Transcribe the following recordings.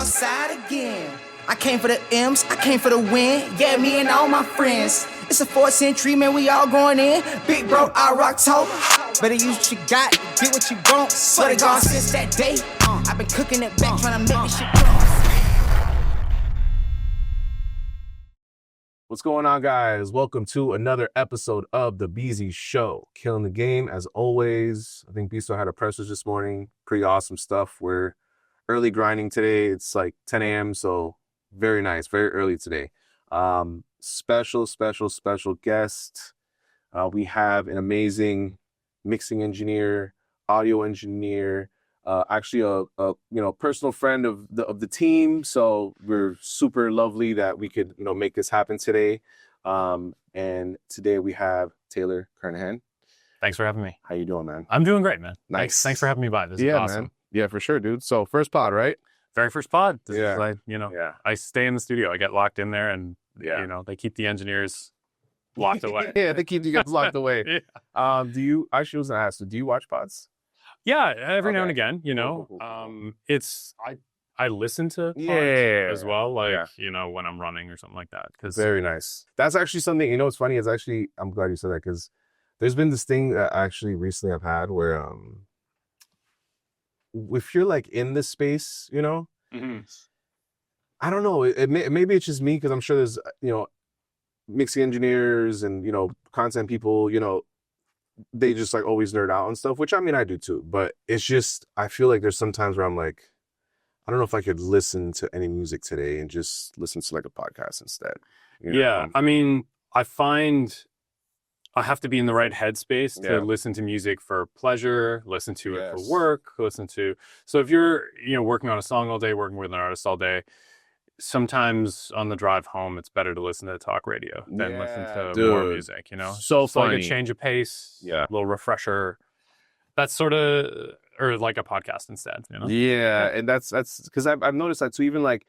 outside again. I came for the M's, I came for the win. Yeah, me and all my friends. It's a 4th century, man, we all going in. Big bro, I rock tote. Better use what you got, get what you want. Swear to God, since that day, I've been cooking it back, trying to make this shit grow. What's going on, guys? Welcome to another episode of the Beezy Show. Killing the game, as always. I think Beezy had a pressers this morning. Pretty awesome stuff. We're early grinding today. It's like 10 a.m., so very nice. Very early today. Special guest. We have an amazing mixing engineer, audio engineer, actually a personal friend of the team. So we're super lovely that we could make this happen today. And today we have Taylor Kernohan. Thanks for having me. How you doing, man? I'm doing great, man. Nice. Thanks for having me by. This is awesome. Man. Yeah, for sure, dude. So first pod, right? Very first pod. This Yeah. is like, I stay in the studio. I get locked in there, and they keep the engineers locked away. Yeah, they keep you guys locked away. Yeah. Do you? I was gonna ask. Do you watch pods? Yeah, every now and Okay. again. Cool. It's I listen to pods as well, when I'm running or something like that. Because Very nice. That's actually something. What's funny is actually I'm glad you said that because there's been this thing that actually recently I've had where if you're like in this space, Mhm. I don't know. Maybe it's just me because I'm sure there's mixing engineers and content people. They just like always nerd out and stuff, which I mean I do too. But it's just I feel like there's some times where I'm like, I don't know if I could listen to any music today and just listen to like a podcast instead. Yeah, I mean, I find I have to be in the right headspace to listen to music for pleasure, listen to it for work, so if you're, working on a song all day, working with an artist all day, sometimes on the drive home, it's better to listen to talk radio than listen to more music, So It's funny. like a change of pace, Yeah. a little refresher. That's sort of, or like a podcast instead, Yeah, and that's because I've noticed that too. Even like,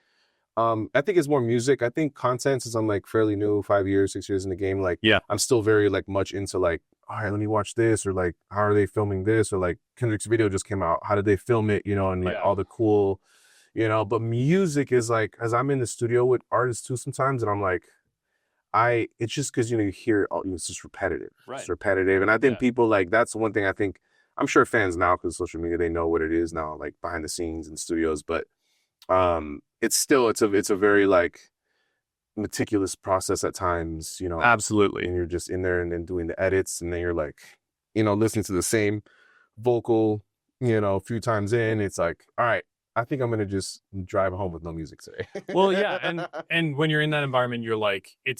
I think it's more music. I think content, since I'm like fairly new, 5 years, 6 years in the game, like I'm still very like much into like, all right, let me watch this, or like, how are they filming this, or like Kendrick's video just came out, how did they film it, and like all the cool, but music is like, as I'm in the studio with artists too sometimes, and I'm like, it's just because you hear it, it's just repetitive. Right. It's repetitive, and I think people like that's one thing I think. I'm sure fans now, because social media, they know what it is now, like behind the scenes in studios. But it's a very like meticulous process at times, Absolutely. And you're just in there and then doing the edits, and then you're like, listening to the same vocal, a few times in. It's like, all right, I think I'm gonna just drive home with no music today. Well, yeah, and when you're in that environment, you're like, it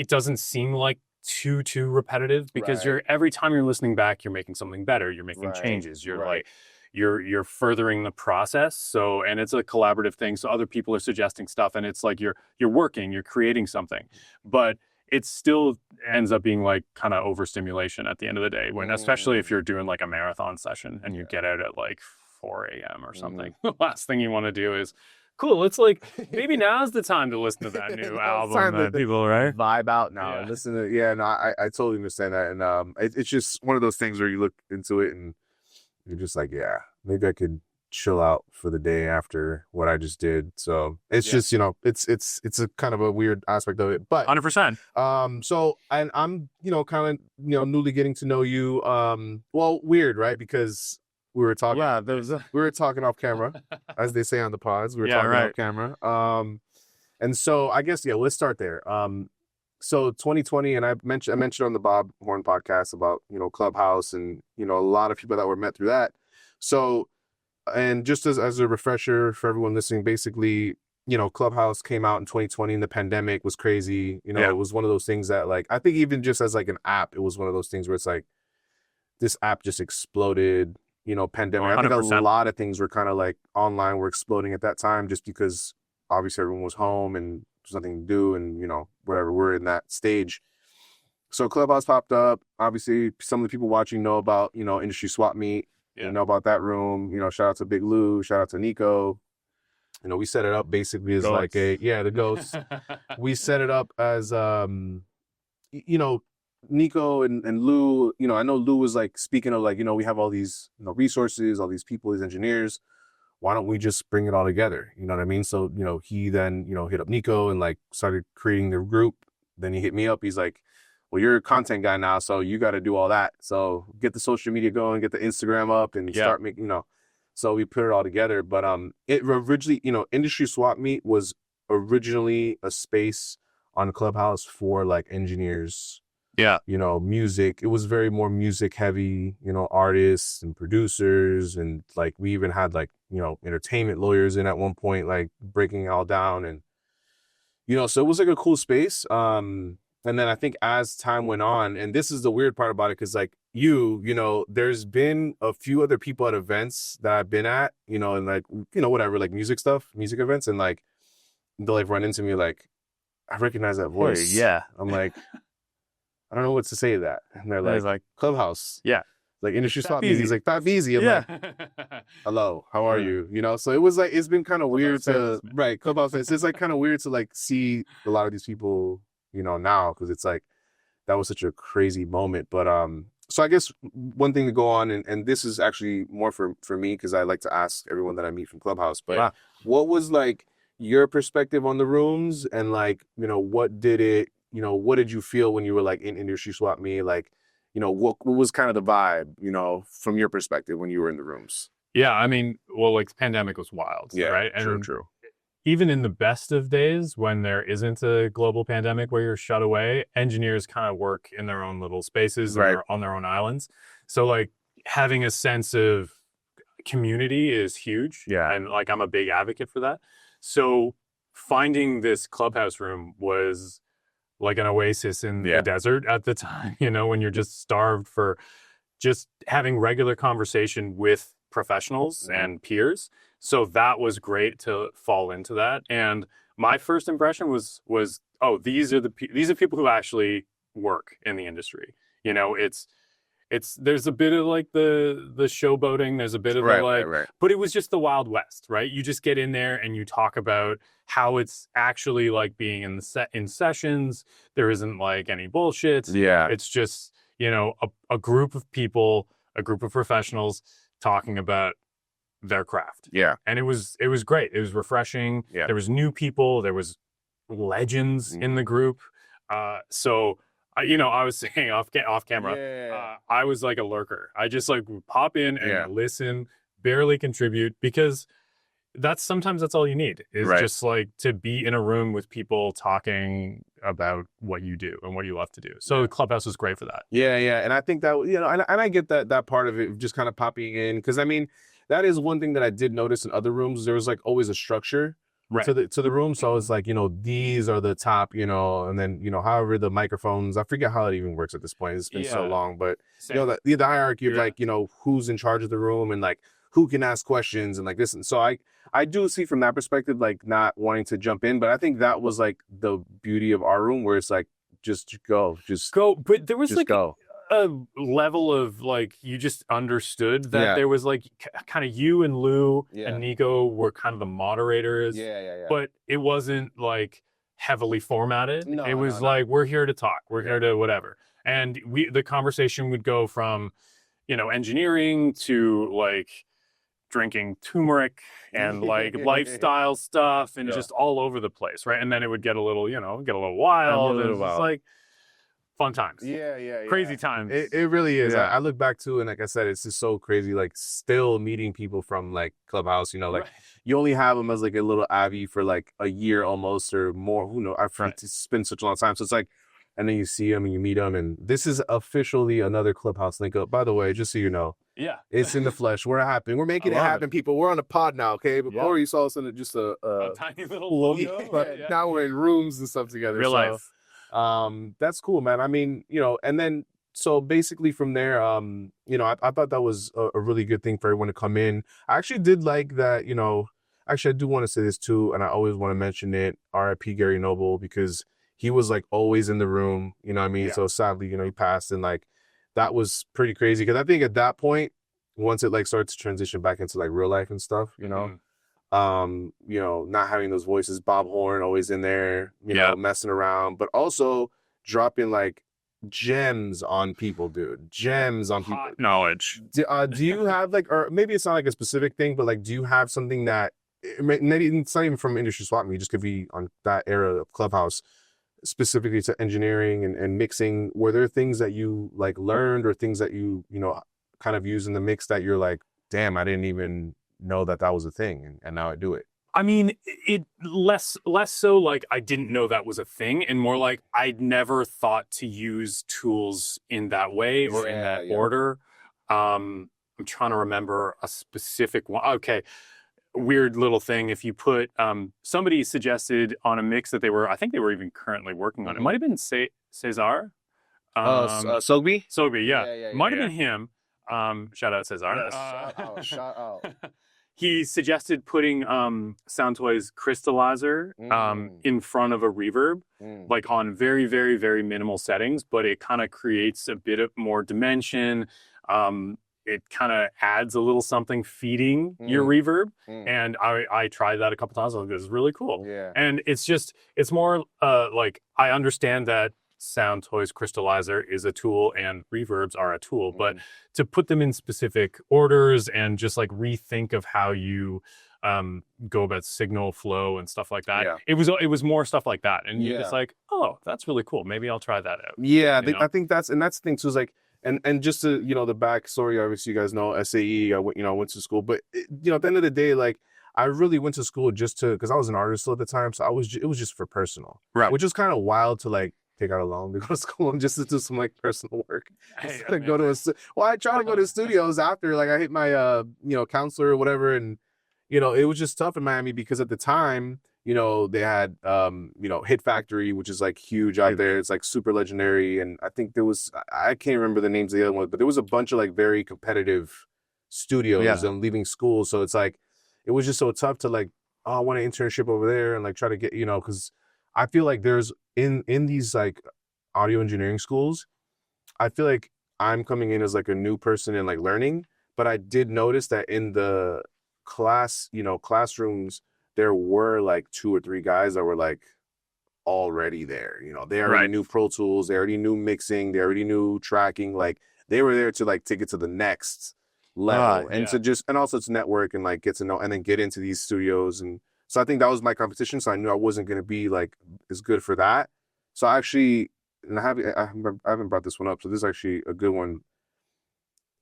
doesn't seem like too repetitive because every time you're listening back, you're making something better, you're making changes, you're like you're furthering the process. So, and it's a collaborative thing, so other people are suggesting stuff, and it's like you're working, you're creating something, but it still ends up being like kind of overstimulation at the end of the day, when especially if you're doing like a marathon session and you get out at like 4 a.m. or something. The last thing you want to do is, cool, it's like, maybe now's the time to listen to that new album that people, right? Vibe out now. Listen to, I totally understand that. And it's just one of those things where you look into it and you're just like, maybe I could chill out for the day after what I just did. So it's just, it's a kind of a weird aspect of it, but 100%. So, and I'm, kind of, newly getting to know you. Well, weird, right? Because we were talking. Yeah, we were talking off camera, as they say on the pods. We were talking off camera. And so I guess let's start there. So 2020, and I mentioned on the Bob Horn podcast about Clubhouse and a lot of people that were met through that. So, and just as a refresher for everyone listening, basically, Clubhouse came out in 2020, and the pandemic was crazy. It was one of those things that, like, I think even just as like an app, it was one of those things where it's like this app just exploded. Pandemic. 100%. I think a lot of things were kind of like online were exploding at that time, just because obviously everyone was home and there's nothing to do, and whatever, we're in that stage. So Clubhouse popped up. Obviously, some of the people watching know about Industry Swap Meet. Know about that room. Shout out to Big Lou. Shout out to Nico. We set it up basically as like the ghosts. We set it up as Nico and Lou, I know Lou was like speaking of like, we have all these resources, all these people, these engineers. why don't we just bring it all together? You know what I mean? So, you know, he then, you know, hit up Nico and like started creating the group. Then he hit me up. He's like, well, you're a content guy now, so you got to do all that. So get the social media going, get the Instagram up, and start making, you know. So we put it all together. But it originally, you know, Industry Swap Meet was originally a space on Clubhouse for like engineers. Yeah. You know, music. It was very more music heavy, you know, artists and producers. And like we even had like, you know, entertainment lawyers in at one point, like breaking it all down. And, you know, so it was like a cool space. And then I think as time went on, and this is the weird part about it, because like you know, there's been a few other people at events that I've been at, you know, and like, you know, whatever, like music events. And like, they'll like run into me like, I recognize that voice. Hey, yeah. I'm like, I don't know what to say to that. And they're like Clubhouse. Yeah. Like Industry Swap Meet. He's like, that Beezy. I'm like, hello, how are you? You know, so it was like, it's been kind of weird to, right, Clubhouse. It's like kind of weird to like see a lot of these people, you know, now, because it's like, that was such a crazy moment. But so I guess one thing to go on, and this is actually more for me, because I like to ask everyone that I meet from Clubhouse, but what was like your perspective on the rooms, and like, you know, what did you feel when you were like in Industry Swap Me? Like, you know, what was kind of the vibe, you know, from your perspective when you were in the rooms? Yeah, I mean, well, like the pandemic was wild, right? And true. Even in the best of days, when there isn't a global pandemic where you're shut away, engineers kind of work in their own little spaces, and they're on their own islands. So like having a sense of community is huge. Yeah. And like I'm a big advocate for that. So finding this Clubhouse room was like an oasis in the desert at the time, you know, when you're just starved for just having regular conversation with professionals and peers. So that was great to fall into that. And my first impression was, oh, these are people who actually work in the industry. You know, there's a bit of like the showboating, there's a bit of but it was just the Wild West, right? You just get in there and you talk about how it's actually like being in sessions. There isn't like any bullshit. Yeah. It's just, you know, a group of people, a group of professionals talking about their craft. Yeah. And it was great. It was refreshing. Yeah. There was new people. There was legends in the group. So, you know, I was saying off camera, I was like a lurker. I just like would pop in and listen, barely contribute, because sometimes that's all you need is just like to be in a room with people talking about what you do and what you love to do. So Clubhouse was great for that. Yeah. And I think that, you know, and I get that part of it, just kind of popping in, because I mean, that is one thing that I did notice in other rooms. There was like always a structure to the room. So it's like, you know, these are the top, you know, and then, you know, however the microphones, I forget how it even works at this point. It's been so long, but you know, the hierarchy of like, you know, who's in charge of the room and like who can ask questions and like this. And so I do see from that perspective, like not wanting to jump in, but I think that was like the beauty of our room, where it's like, just go. But there was like go. A level of like, you just understood that there was like kind of you and Lou and Nico were kind of the moderators. But it wasn't like heavily formatted. It was like, we're here to talk. We're here to whatever. And the conversation would go from, you know, engineering to like drinking turmeric and like lifestyle stuff and just all over the place, right? And then it would get a little, you know, wild. It was like fun times. Crazy times. It really is. I look back to, and like I said, it's just so crazy, like still meeting people from like Clubhouse, you know, like you only have them as like a little Avi for like a year almost or more. Who knows? It's been such a long time. So it's like, and then you see them and you meet them, and this is officially another Clubhouse link up. By the way, just so you know, it's in the flesh. We're happening. We're making it happen, people. We're on the pod now, okay? Before you saw us in just a tiny little logo, but now we're in rooms and stuff together. Real life. That's cool, man. I mean, you know, and then so basically from there, you know, I thought that was a really good thing for everyone to come in. I actually did like that, you know. Actually, I do want to say this too, and I always want to mention it. R.I.P. Gary Noble, because he was like always in the room, you know what I mean? So sadly, you know, he passed, and like that was pretty crazy, because I think at that point, once it like started to transition back into like real life and stuff, you know, you know, not having those voices, Bob Horn always in there, you know, messing around, but also dropping like gems on people, dude. Gems on people. Hot knowledge. Do you have like, or maybe it's not like a specific thing, but like, do you have something that maybe it's not even from industry swap meet, just could be on that era of Clubhouse, specifically to engineering and mixing? Were there things that you like learned or things that you know, kind of use in the mix that you're like, damn, I didn't even know that was a thing, and now I do it? I mean, it less so like I didn't know that was a thing, and more like I'd never thought to use tools in that way or in that order. I'm trying to remember a specific one. Okay, weird little thing. If you put somebody suggested on a mix that I think they were even currently working on. It might have been Cesar. Sogby? Sogby, yeah. Might have been him. Shout out Cesar. Shout out. He suggested putting Soundtoys Crystallizer in front of a reverb, like on very, very, very minimal settings, but it kind of creates a bit of more dimension. It kind of adds a little something feeding your reverb. And I tried that a couple times. I was like, this is really cool. Yeah. And it's more like I understand that Soundtoys Crystallizer is a tool and reverbs are a tool, but to put them in specific orders and just like rethink of how you go about signal flow and stuff like that. It was more stuff like that. And you're just like, oh, that's really cool. Maybe I'll try that out. Yeah, I think that's the thing too, is like, and just to, you know, the backstory, obviously you guys know SAE, I went to school, but you know, at the end of the day, like, I really went to school just because I was an artist at the time. So it was just for personal, right? Which is kind of wild to like take out a loan to go to school and just to do some like personal work. I try to go to studios after, like I hit my you know, counselor or whatever, and you know, it was just tough in Miami because at the time, you know, they had you know, Hit Factory, which is like huge out there. It's like super legendary, and I think there was, I can't remember the names of the other ones, but there was a bunch of like very competitive studios and leaving school, so it's like it was just so tough to like, oh, I want an internship over there and like try to get, you know, because I feel like there's in these like audio engineering schools, I feel like I'm coming in as like a new person and like learning, but I did notice that in the classrooms, there were like 2 or 3 guys that were like already there. You know, they already knew Pro Tools, they already knew mixing, they already knew tracking. Like they were there to like take it to the next level and to just, and also to network and like get to know and then get into these studios. And so I think that was my competition. So I knew I wasn't going to be like as good for that. So I actually, and I haven't brought this one up. So this is actually a good one.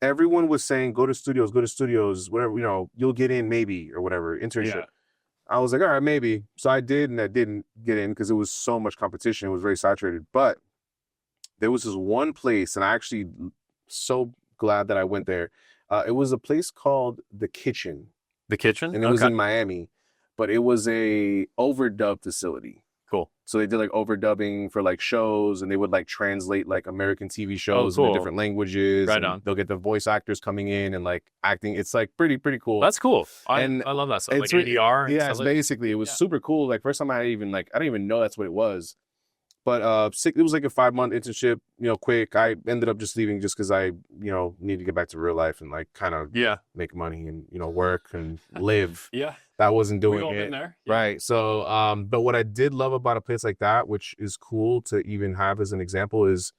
Everyone was saying, go to studios, whatever, you know, you'll get in maybe or whatever, internship. Yeah. I was like, all right, maybe. So I did, and I didn't get in because it was so much competition. It was very saturated. But there was this one place, and I actually so glad that I went there. It was a place called The Kitchen. The Kitchen? And it was in Miami, but it was a overdub facility. Cool. So they did like overdubbing for like shows, and they would like translate like American TV shows into different languages. Right on. They'll get the voice actors coming in and like acting. It's like pretty cool. That's cool. I love that stuff. Like ADR. Yeah, it's basically, it was super cool. Like first time I didn't even know that's what it was. But it was like a 5-month internship, you know, quick. I ended up just leaving just because I, you know, need to get back to real life and like kind of make money and, you know, work and live. That wasn't doing it. Been there. Right. So, but what I did love about a place like that, which is cool to even have as an example, is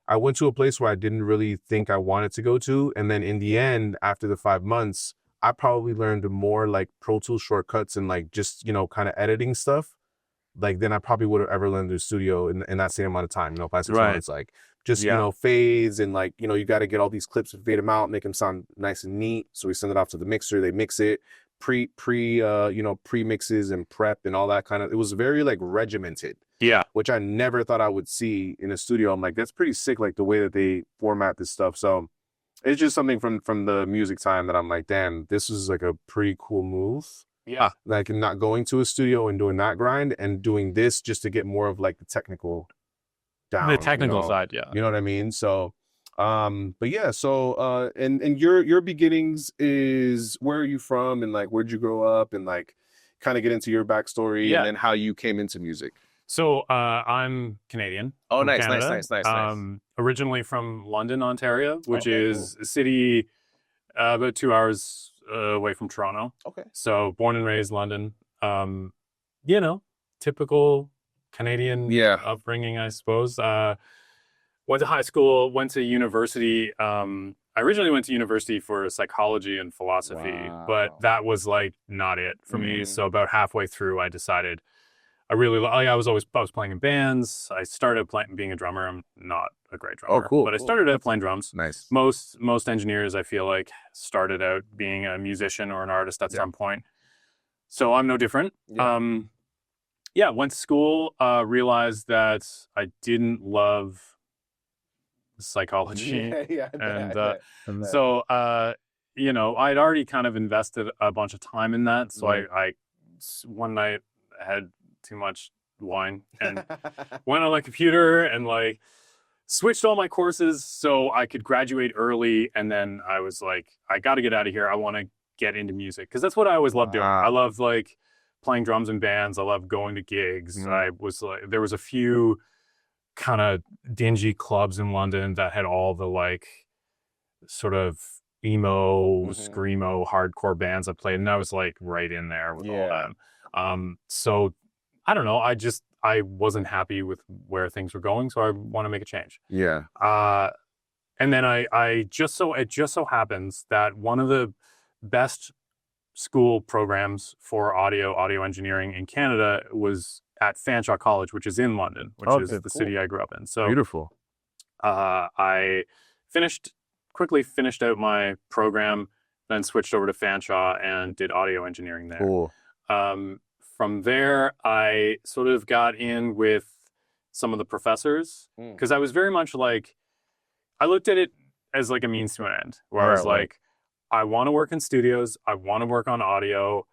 I went to a place where I didn't really think I wanted to go to. And then in the end, after the 5 months, I probably learned more like Pro Tools shortcuts and like just, you know, kind of editing stuff. Like then I probably would have ever learned in the studio in that same amount of time, you know, 5-6 months, like just, you know, fades and like, you know, you got to get all these clips and fade them out, make them sound nice and neat. So we send it off to the mixer, they mix it, pre-mixes and prep and all that kind of, it was very like regimented. Yeah. Which I never thought I would see in a studio. I'm like, that's pretty sick, like the way that they format this stuff. So it's just something from the music time that I'm like, damn, this is like a pretty cool move. Yeah. Like not going to a studio and doing that grind and doing this just to get more of like the technical down. The technical side, yeah. You know what I mean? So but yeah, so and your beginnings is, where are you from and like where'd you grow up and like kind of get into your backstory and then how you came into music. So I'm Canadian. Oh, nice, Canada. Nice. Originally from London, Ontario, which is a city about 2 hours away from Toronto. Okay. So born and raised London. You know, typical Canadian upbringing, I suppose. Went to high school, went to university. I originally went to university for psychology and philosophy, but that was like not it for me. So about halfway through, I decided I was playing in bands. I started being a drummer. I'm not a great drummer. Oh, cool. But I started out playing drums. Nice. Most engineers, I feel like, started out being a musician or an artist at some point. So I'm no different. Went to school, realized that I didn't love psychology. So, I'd already kind of invested a bunch of time in that. So I one night had too much wine and went on my computer and like switched all my courses so I could graduate early. And then I was like, I got to get out of here. I want to get into music because that's what I always loved doing. I loved like playing drums in bands. I loved going to gigs. I was like, there was a few kind of dingy clubs in London that had all the like sort of emo, screamo, hardcore bands I played, and I was like right in there with all that. So I don't know. I wasn't happy with where things were going, so I want to make a change. Yeah. And then it just so happens that one of the best school programs for audio engineering in Canada was at Fanshawe College, which is in London, which is the city I grew up in. So beautiful. I quickly finished out my program, then switched over to Fanshawe and did audio engineering there. Cool. From there, I sort of got in with some of the professors because I was very much like, I looked at it as like a means to an end, where I was like, I want to work in studios. I want to work on audio.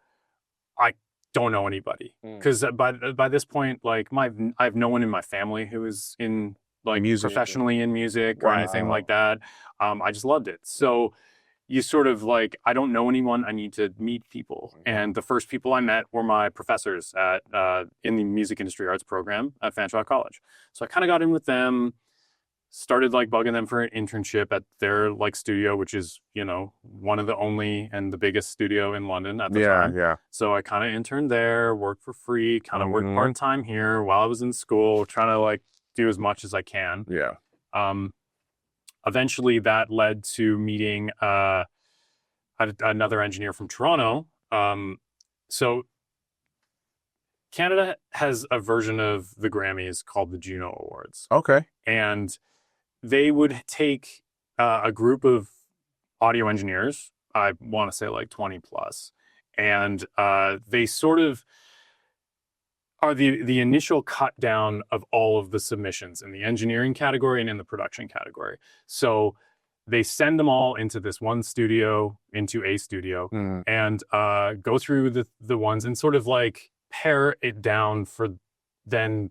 I don't know anybody because by this point, like I have no one in my family who is in like professionally in music or anything like that. I just loved it. So you sort of like, I don't know anyone. I need to meet people. And the first people I met were my professors at in the music industry arts program at Fanshawe College. So I kind of got in with them. Started like bugging them for an internship at their like studio, which is, one of the only and the biggest studio in London at the time. Yeah. So I kind of interned there, worked for free, kind of worked part-time here while I was in school, trying to like do as much as I can. Yeah. Eventually that led to meeting another engineer from Toronto. So Canada has a version of the Grammys called the Juno Awards. Okay. And they would take a group of audio engineers, I want to say like 20 plus, and they sort of are the initial cut down of all of the submissions in the engineering category and in the production category. So they send them all into this one studio, into a studio, and go through the ones and sort of like pare it down for then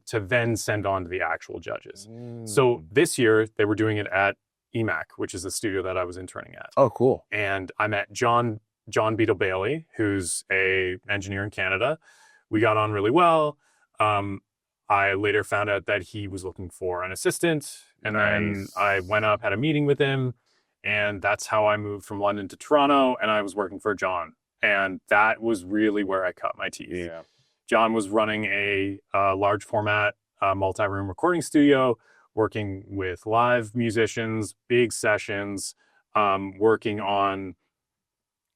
send on to the actual judges. So this year they were doing it at EMAC, which is the studio that I was interning at. Oh, cool. And I met John Beetle Bailey, who's a engineer in Canada. We got on really well. I later found out that he was looking for an assistant, and then I went up, had a meeting with him, and that's how I moved from London to Toronto, and I was working for John. And that was really where I cut my teeth. Yeah. John was running a large format multi-room recording studio, working with live musicians, big sessions, working on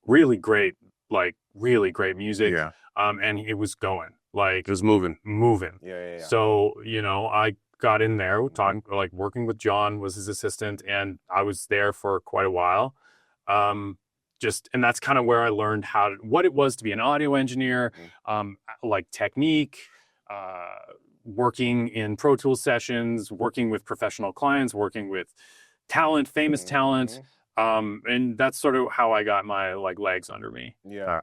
really great music. Yeah. And it was going. Like, it was moving. Yeah. So, I got in there, working with John, was his assistant, and I was there for quite a while. And that's kind of where I learned what it was to be an audio engineer, like technique, working in Pro Tools sessions, working with professional clients, working with talent, famous talent. And that's sort of how I got my like legs under me. Yeah.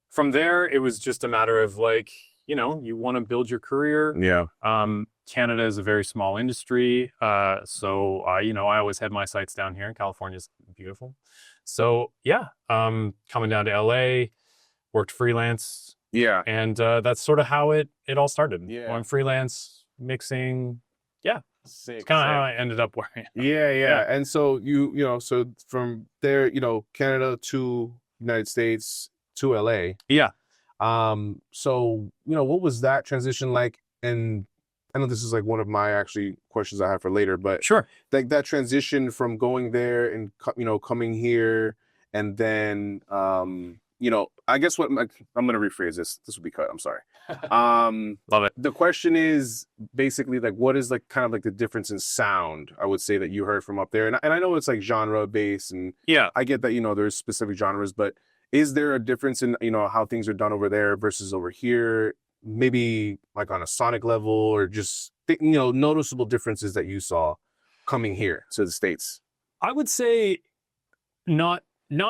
From there, it was just a matter of like, you want to build your career. Yeah. Canada is a very small industry. So I always had my sights down here. California's beautiful. So yeah, coming down to LA, worked freelance. Yeah. And that's sort of how it all started. Yeah. Going freelance, mixing. Yeah. It's kind of how I ended up where I am. Yeah. And so so from there, Canada to United States to LA. Yeah. So, what was that transition like? And I know this is like one of my actually questions I have for later, but sure, like that transition from going there and coming here, and then I guess what I'm gonna rephrase this. This will be cut. I'm sorry. love it. The question is basically like, what is like kind of like the difference in sound? I would say that you heard from up there, and I know it's like genre based, and I get that there's specific genres, but is there a difference in how things are done over there versus over here? Maybe like on a sonic level, or just noticeable differences that you saw coming here to the States? I would say not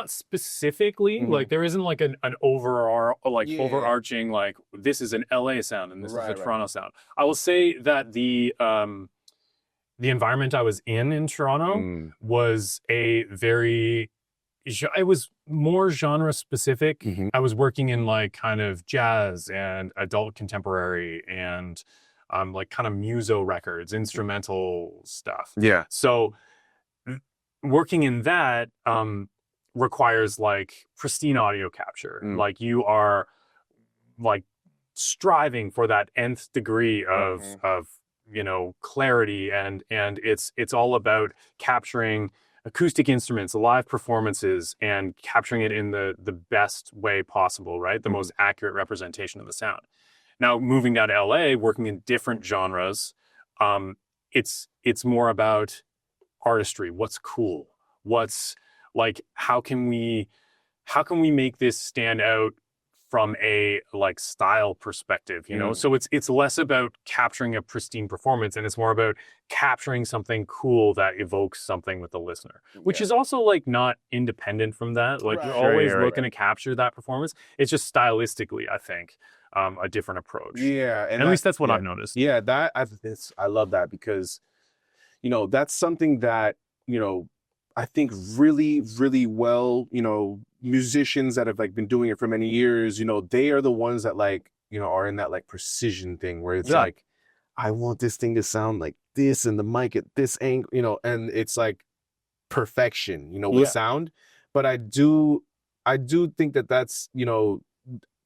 specifically. Like there isn't like an overarching like this is an LA sound and this is a Toronto sound. I will say that the environment I was in Toronto was it was more genre specific. I was working in like kind of jazz and adult contemporary and like kind of muso records, instrumental stuff. Yeah. So working in that requires like pristine audio capture. Like you are like striving for that nth degree of clarity, and it's all about capturing acoustic instruments, live performances, and capturing it in the best way possible, right? The most accurate representation of the sound. Now, moving down to LA, working in different genres, it's more about artistry. What's cool? What's like, how can we make this stand out from a like style perspective, So it's less about capturing a pristine performance, and it's more about capturing something cool that evokes something with the listener, which is also like not independent from that. Like you're always looking to capture that performance. It's just stylistically, I think, a different approach. Yeah. And at least that's what I've noticed. Yeah. I love that because, that's something that, I think really, really well, musicians that have like been doing it for many years, they are the ones that like, are in that like precision thing where it's like, I want this thing to sound like this and the mic at this angle, and it's like perfection, with sound. But I do think that that's,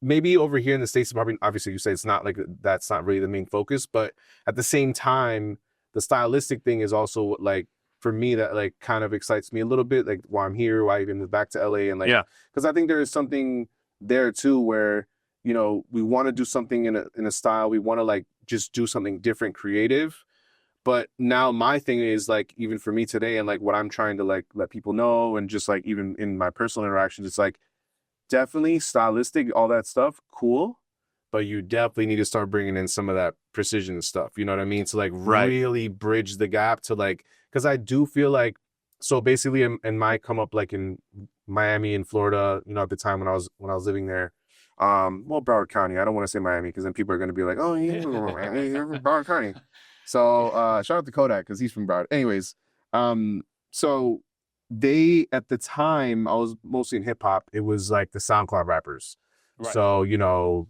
maybe over here in the States, obviously you say it's not like, that's not really the main focus, but at the same time, the stylistic thing is also what like, for me, that like kind of excites me a little bit, like why I'm here, why I even moved back to LA, and like, because I think there is something there too where, we want to do something in a style, we want to like just do something different, creative. But now my thing is like, even for me today, and like what I'm trying to like let people know, and just like even in my personal interactions, it's like definitely stylistic, all that stuff, cool. But you definitely need to start bringing in some of that precision stuff. You know what I mean? To like really bridge the gap to like, because I do feel like, so basically in my come up like in Miami and Florida, at the time when I was living there, Broward County. I don't want to say Miami because then people are going to be like, oh, you're from Broward County. So shout out to Kodak because he's from Broward. Anyways, so they, at the time, I was mostly in hip hop. It was like the SoundCloud rappers. Right. So,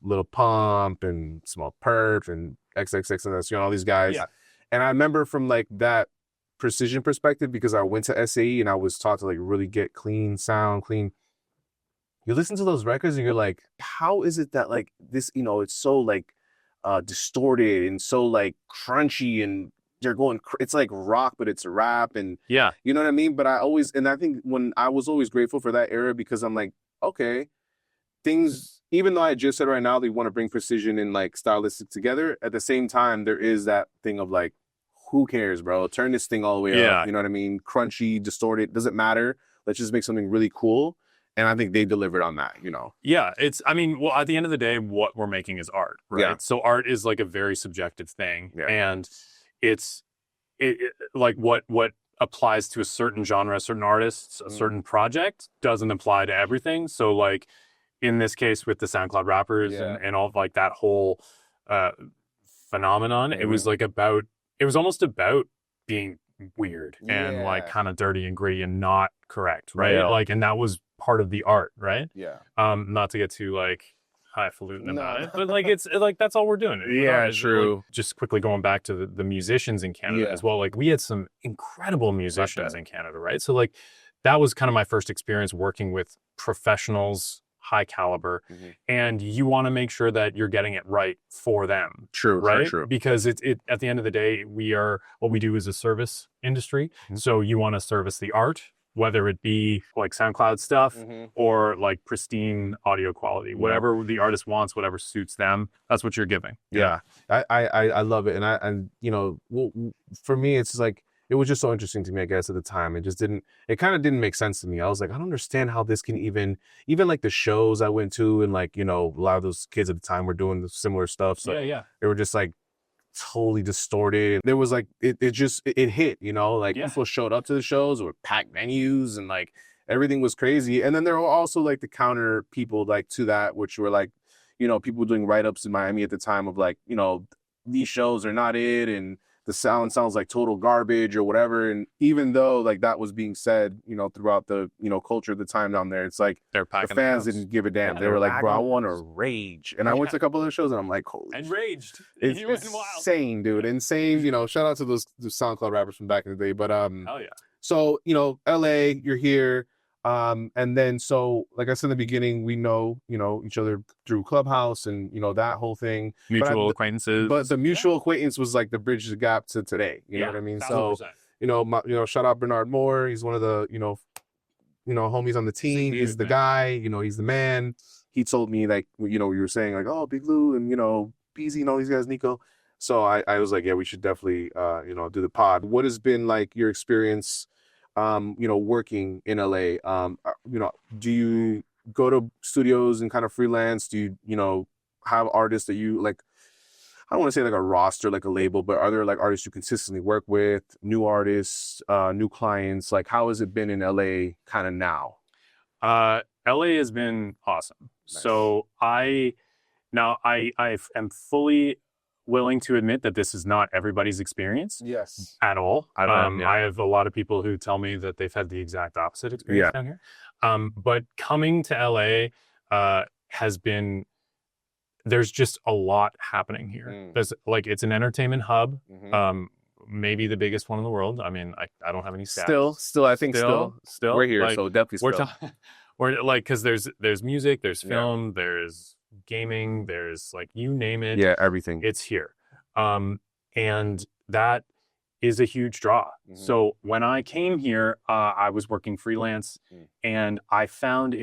Lil Pump and Small Perp and XXX and all these guys. Yeah. And I remember from like that precision perspective, because I went to SAE and I was taught to like really get clean sound, clean. You listen to those records and you're like, how is it that like this, it's so like distorted and so like crunchy, and they're going, it's like rock, but it's rap, and you know what I mean? But I think when I was always grateful for that era, because I'm like, okay, things, even though I just said right now they want to bring precision and like stylistic together, at the same time there is that thing of like, who cares, bro? Turn this thing all the way up. You know what I mean? Crunchy, distorted, doesn't matter. Let's just make something really cool. And I think they delivered on that, Yeah, well, at the end of the day, what we're making is art, right? Yeah. So art is like a very subjective thing. Yeah. And it's like what applies to a certain genre, certain artists, a certain project doesn't apply to everything. So like in this case with the SoundCloud rappers and all of like that whole phenomenon, it was like it was almost about being weird and like kind of dirty and gritty and not correct, right? Yeah. Like, and that was part of the art, right? Yeah. Not to get too like highfalutin about it, but like it's like that's all we're doing. Yeah, true. Like, just quickly going back to the musicians in Canada as well. Like we had some incredible musicians in Canada, right? So like that was kind of my first experience working with professionals high caliber, and you want to make sure that you're getting it right for them. True, right? True. Because it at the end of the day, what we do is a service industry. So you want to service the art, whether it be like SoundCloud stuff or like pristine audio quality, whatever the artist wants, whatever suits them, that's what you're giving. Yeah. I love it. And for me, it's like, it was just so interesting to me, I guess, at the time. It kind of didn't make sense to me. I was like, I don't understand how this can even like the shows I went to, and like, a lot of those kids at the time were doing the similar stuff. So they were just like totally distorted. There was like, it hit, like people showed up to the shows or packed venues, and like everything was crazy. And then there were also like the counter people like to that, which were like, people doing write-ups in Miami at the time of like, these shows are not it, and the sound sounds like total garbage or whatever. And even though like that was being said, throughout the, culture at the time down there, it's like the fans didn't give a damn. They were like, bro, I want to rage. And I went to a couple of those shows and I'm like, holy and raged. It's insane, dude. Insane. Shout out to those SoundCloud rappers from back in the day. But hell yeah. So, LA, you're here. And then, so like I said in the beginning, we know, each other through Clubhouse and, that whole thing. Mutual acquaintances. But the mutual acquaintance was like the bridge the gap to today. You know what I mean? 1,000%. So, shout out Bernard Moore. He's one of the, homies on the team. He's the guy, he's the man. He told me like, you were saying like, oh, Big Lou and, Beezy and all these guys, Nico. So I was like, yeah, we should definitely, do the pod. What has been like your experience working in LA? Do you go to studios and kind of freelance? Do you, have artists that you like, I don't want to say like a roster, like a label, but are there like artists you consistently work with, new artists, new clients? Like, how has it been in LA kind of now? LA has been awesome. Nice. So I am fully willing to admit that this is not everybody's experience. Yes. At all. I have a lot of people who tell me that they've had the exact opposite experience down here. But coming to LA has been, there's just a lot happening here. There's like, it's an entertainment hub. Maybe the biggest one in the world. I mean, I don't have any stats. Still, I think still we're here. Like, so definitely still. We're like, cause there's music, there's film, there's gaming, there's like, you name it. Yeah, everything. It's here. And that is a huge draw. So when I came here, I was working freelance and I found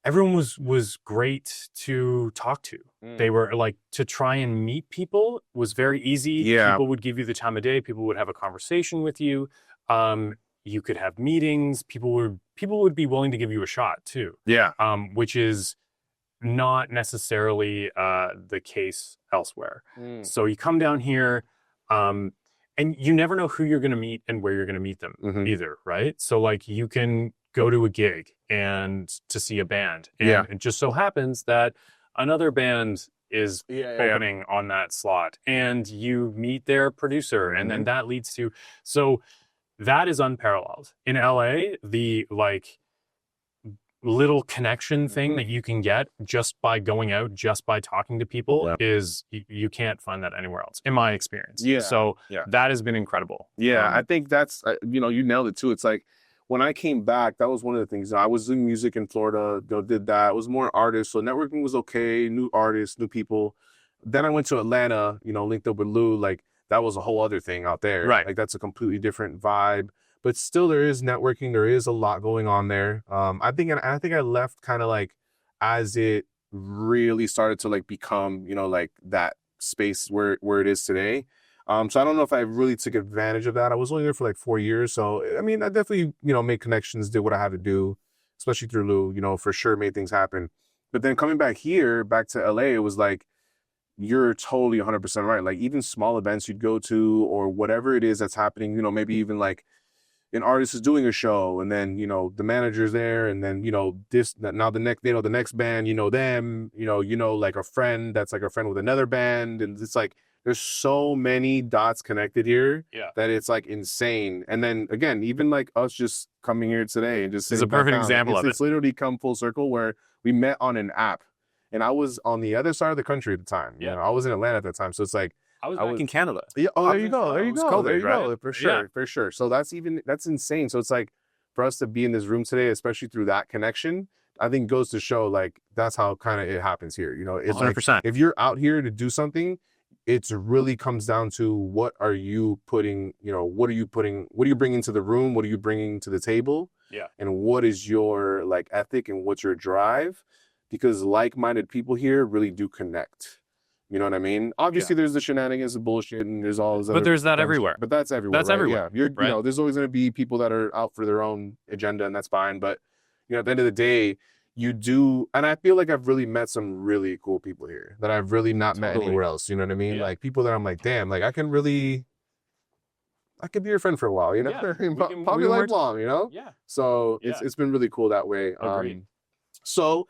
everyone was great to talk to. They were like, to try and meet people was very easy. Yeah. People would give you the time of day. People would have a conversation with you. You could have meetings. People would be willing to give you a shot too. Yeah. Which is not necessarily the case elsewhere. So you come down here, and you never know who you're going to meet and where you're going to meet them either, right? So like, you can go to a gig and to see a band, and it just so happens that another band is opening on that slot, and you meet their producer, and then that leads to, so that is unparalleled in LA. The like little connection thing that you can get just by going out, just by talking to people is, you can't find that anywhere else, in my experience. So that has been incredible. I think that's, you nailed it too. It's like, when I came back, that was one of the things. I was doing music in Florida, did that. It was more artists, so networking was okay, new artists, new people. Then I went to Atlanta, linked up with Lou, like that was a whole other thing out there. Right. Like that's a completely different vibe. But still, there is networking. There is a lot going on there. I think I left kind of like as it really started to like become, like that space where it is today. So I don't know if I really took advantage of that. I was only there for like 4 years. So, I mean, I definitely, made connections, did what I had to do, especially through Lou, for sure made things happen. But then coming back to LA, it was like, you're totally 100% right. Like even small events you'd go to or whatever it is that's happening, maybe even like an artist is doing a show and then, the manager's there and then, the next band, them, like a friend that's like a friend with another band. And it's like, there's so many dots connected here that it's like insane. And then again, even like us just coming here today and just, it's a perfect example of it. It's literally come full circle where we met on an app and I was on the other side of the country at the time. I was in Atlanta at that time. So it's like, I was back in Canada. Yeah. Oh, there you go. There you go. COVID, there you right? go. For sure. For sure. So that's insane. So it's like for us to be in this room today, especially through that connection, I think goes to show like that's how kind of it happens here. You know, it's 100%. like if you're out here to do something, it's really comes down to what are you putting, you know, what are you bringing to the room? What are you bringing to the table? Yeah. And what is your like ethic and what's your drive? Because like-minded people here really do connect. You know what I mean? Obviously, there's the shenanigans and bullshit, and there's all this. But there's that everywhere. But that's everywhere. That's right? everywhere. Yeah, right? You know, there's always going to be people that are out for their own agenda, and that's fine. But you know, at the end of the day, you do, and I feel like I've really met some really cool people here that I've really not met anywhere else. You know what I mean? Yeah. Like people that I'm like, damn, like I could be your friend for a while. You know, probably lifelong. You know? Yeah. So it's been really cool that way. Agreed. So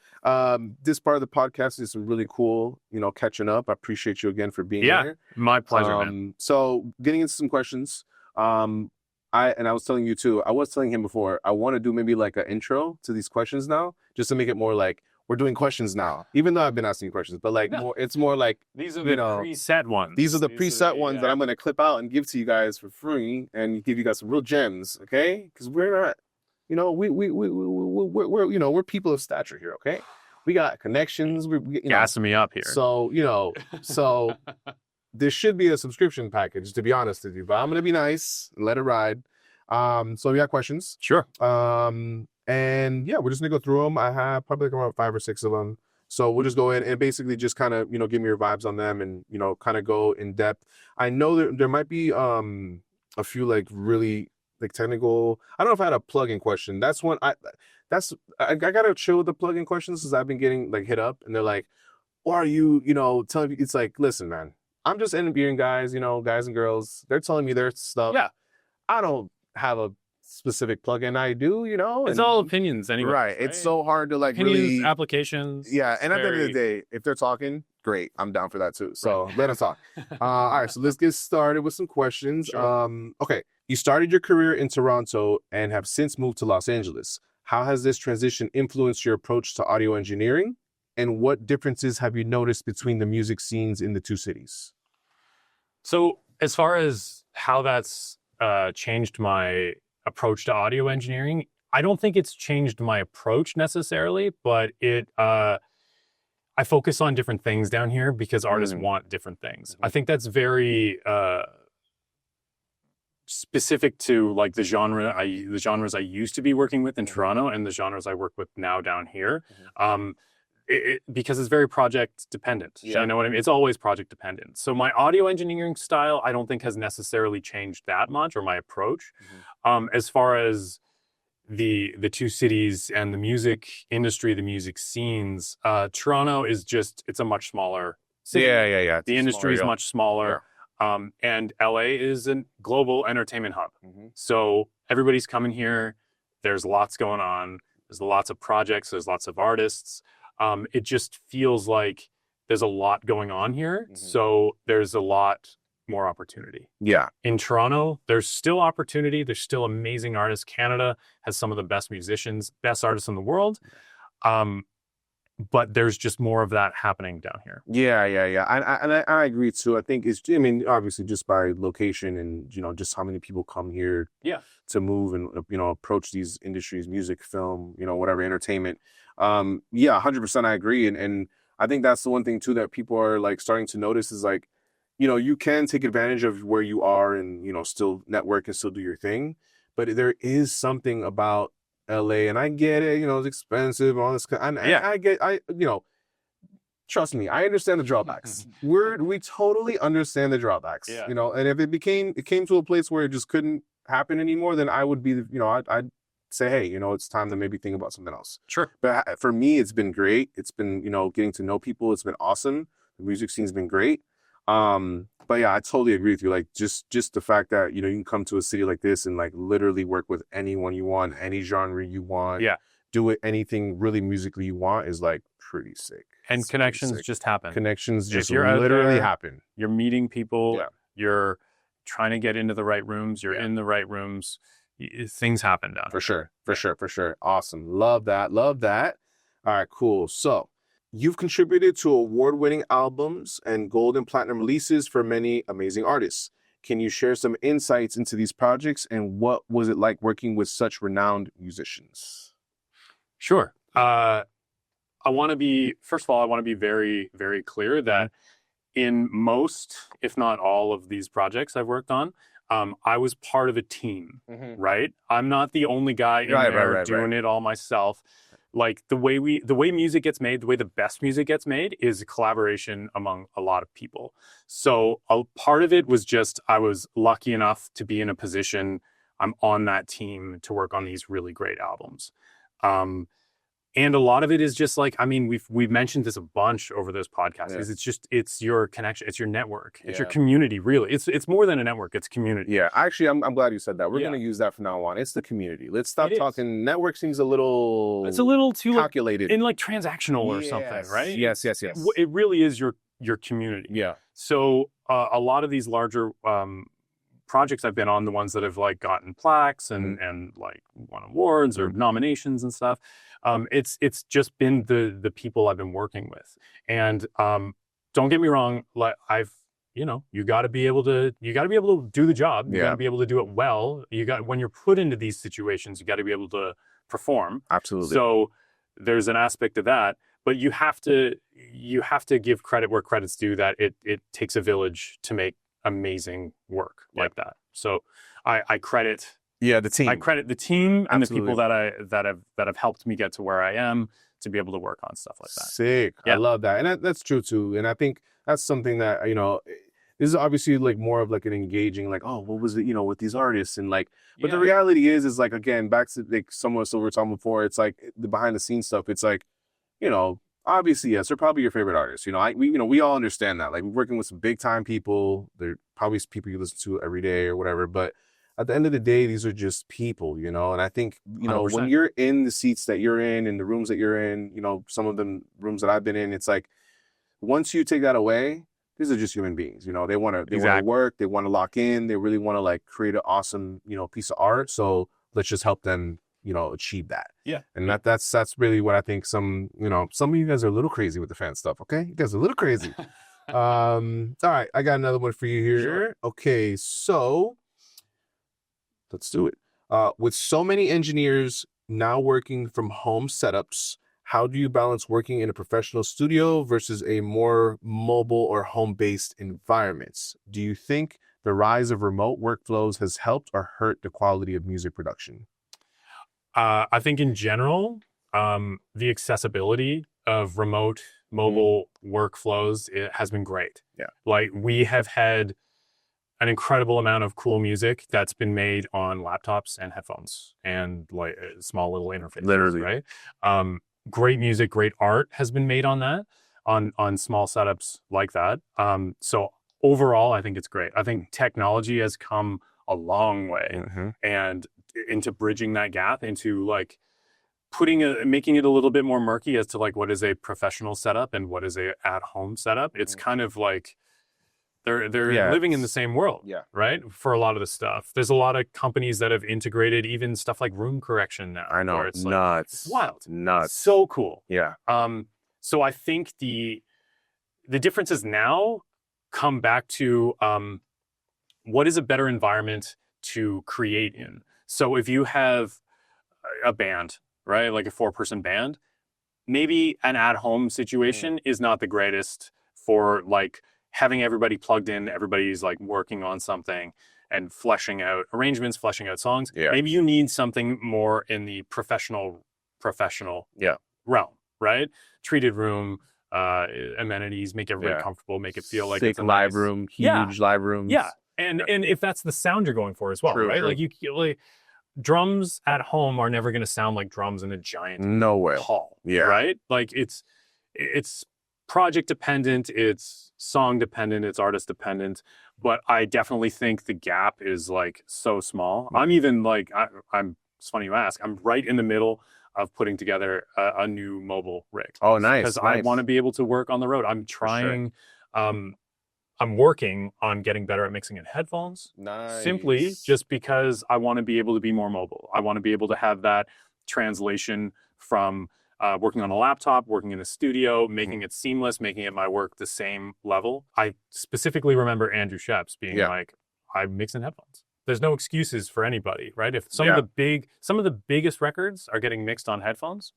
this part of the podcast is really cool, you know, catching up. I appreciate you again for being here. My pleasure, man. So getting into some questions. I was telling you too, I was telling him before, I want to do maybe like an intro to these questions now, just to make it more like we're doing questions now, even though I've been asking questions, but like it's more like these are the preset ones. These are the preset ones that I'm going to clip out and give to you guys for free and give you guys some real gems. Okay. Cause we're not, you know, we're you know, we're people of stature here, okay? We got connections. We gassing me up here. So, you know, there should be a subscription package, to be honest with you, but I'm gonna be nice and let it ride. So we got questions. Sure. And yeah, we're just gonna go through them. I have probably like around 5 or 6 of them. So we'll just go in and basically just kind of, you know, give me your vibes on them and, you know, kind of go in depth. I know there might be a few like really like technical. I don't know if I had a plugin question. That's one I gotta chill with the plugin questions because I've been getting like hit up and they're like, "Why are you, you know, telling me?" It's like, listen, man, I'm just interviewing guys, you know, guys and girls. They're telling me their stuff. Yeah, I don't have a specific plugin. I do, you know. It's all opinions anyway. Right. It's so hard to like opinions, really applications. Yeah, and at the end of the day, if they're talking, great. I'm down for that too. So let us talk. All right, so let's get started with some questions. Sure. Okay. You started your career in Toronto and have since moved to Los Angeles. How has this transition influenced your approach to audio engineering? And what differences have you noticed between the music scenes in the two cities? So as far as how that's changed my approach to audio engineering, I don't think it's changed my approach necessarily, but I focus on different things down here because artists want different things. I think that's very specific to like the genres I used to be working with in Toronto and the genres I work with now down here. Because it's very project dependent. You know what I mean? It's always project dependent. So my audio engineering style, I don't think has necessarily changed that much, or my approach. As far as the two cities and the music industry, the music scenes, Toronto is it's a much smaller city. Yeah. The industry is much smaller. And LA is a global entertainment hub. So everybody's coming here. There's lots going on. There's lots of projects. There's lots of artists. It just feels like there's a lot going on here. So there's a lot more opportunity. Yeah. In Toronto, there's still opportunity. There's still amazing artists. Canada has some of the best musicians, best artists in the world. But there's just more of that happening down here. Yeah. I agree too. I think obviously just by location and, you know, just how many people come here to move and, you know, approach these industries, music, film, you know, whatever, entertainment. 100% I agree. And I think that's the one thing too that people are like starting to notice is like, you know, you can take advantage of where you are and, you know, still network and still do your thing. But there is something about LA, and I get it, you know, it's expensive, all this. You know, trust me, I understand the drawbacks. We totally understand the drawbacks, you know, and if it came to a place where it just couldn't happen anymore, then I would be, you know, I'd say, hey, you know, it's time to maybe think about something else. Sure. But for me, it's been great. It's been, you know, getting to know people. It's been awesome. The music scene's been great. But yeah, I totally agree with you. Like just the fact that, you know, you can come to a city like this and like literally work with anyone you want, any genre you want, do it, anything really musically you want is like pretty sick. And it's connections just happen. Connections just literally happen. You're meeting people. You're trying to get into the right rooms. You're in the right rooms. Things happen down for sure. Awesome. Love that. All right, cool. So you've contributed to award-winning albums and gold and platinum releases for many amazing artists. Can you share some insights into these projects and what was it like working with such renowned musicians? Sure. I want to be, first of all, I want to be very, very clear that in most, if not all of these projects I've worked on, I was part of a team, right? I'm not the only guy in there doing it all myself. Like the way music gets made, the way the best music gets made is a collaboration among a lot of people. So a part of it was just, I was lucky enough to be in a position, I'm on that team to work on these really great albums. And a lot of it is just like, I mean, we've mentioned this a bunch over this podcast. Is it's your connection, it's your network, it's your community. Really, it's more than a network; it's community. Yeah, actually, I'm glad you said that. We're gonna use that from now on. It's the community. Let's stop talking. Network seems a little. It's a little too calculated and like transactional or something, right? Yes. It really is your community. Yeah. So a lot of these larger projects I've been on, the ones that have like gotten plaques and like won awards or nominations and stuff. It's just been the people I've been working with. And don't get me wrong, like you got to be able to do the job. You got to be able to do it well. When you're put into these situations, you got to be able to perform. Absolutely. So there's an aspect of that, but you have to give credit where credit's due, that it takes a village to make amazing work like that. So I credit the team. I credit the team and the people that have helped me get to where I am to be able to work on stuff like that. Sick. I love that. And that's true too. And I think that's something that, this is obviously like more of like an engaging, like, oh, what was it, with these artists and like, but the reality is like, again, back to like somewhat what we were talking before, it's like the behind the scenes stuff. It's like, obviously, yes, they're probably your favorite artists. We all understand that. Like, we're working with some big time people. They're probably people you listen to every day or whatever. But at the end of the day, these are just people, And I think, 100%. When you're in the seats that you're in the rooms that you're in, some of them rooms that I've been in, it's like, once you take that away, these are just human beings. They want to work. They want to lock in. They really want to like create an awesome, piece of art. So let's just help them achieve that. Yeah. And that's really what I think some of you guys are a little crazy with the fan stuff, okay? You guys are a little crazy. All right, I got another one for you here. Sure. Okay, so let's do it. With so many engineers now working from home setups, how do you balance working in a professional studio versus a more mobile or home-based environments? Do you think the rise of remote workflows has helped or hurt the quality of music production? I think in general, the accessibility of remote mobile workflows, it has been great. Yeah. Like, we have had an incredible amount of cool music that's been made on laptops and headphones and like small little interfaces. Literally. Right. Great music, great art has been made on that, on small setups like that. So overall, I think it's great. I think technology has come a long way and into bridging that gap, into like making it a little bit more murky as to like what is a professional setup and what is a at-home setup. It's kind of like they're living in the same world, right? For a lot of the stuff, there's a lot of companies that have integrated even stuff like room correction now. I know, where it's nuts, like, wild, nuts, so cool. Yeah. So I think the differences now come back to what is a better environment to create in. So if you have a band, right, like a 4-person band, maybe an at-home situation is not the greatest for like having everybody plugged in, everybody's like working on something and fleshing out arrangements, fleshing out songs. Yeah. Maybe you need something more in the professional realm, right? Treated room, amenities, make everybody comfortable, make it feel like it's a live nice room, huge live rooms. Yeah. And if that's the sound you're going for as well, right? True. Like drums at home are never going to sound like drums in a giant hall, right? Like it's project dependent, it's song dependent, it's artist dependent, but I definitely think the gap is like so small. I'm even like, it's funny you ask, I'm right in the middle of putting together a new mobile rig. Oh, nice. Because I want to be able to work on the road. I'm trying, I'm working on getting better at mixing in headphones. Nice. Simply just because I want to be able to be more mobile. I want to be able to have that translation from working on a laptop, working in a studio, making it seamless, making it my work the same level. I specifically remember Andrew Sheps being like, I mix in headphones. There's no excuses for anybody, right? If some of the biggest records are getting mixed on headphones,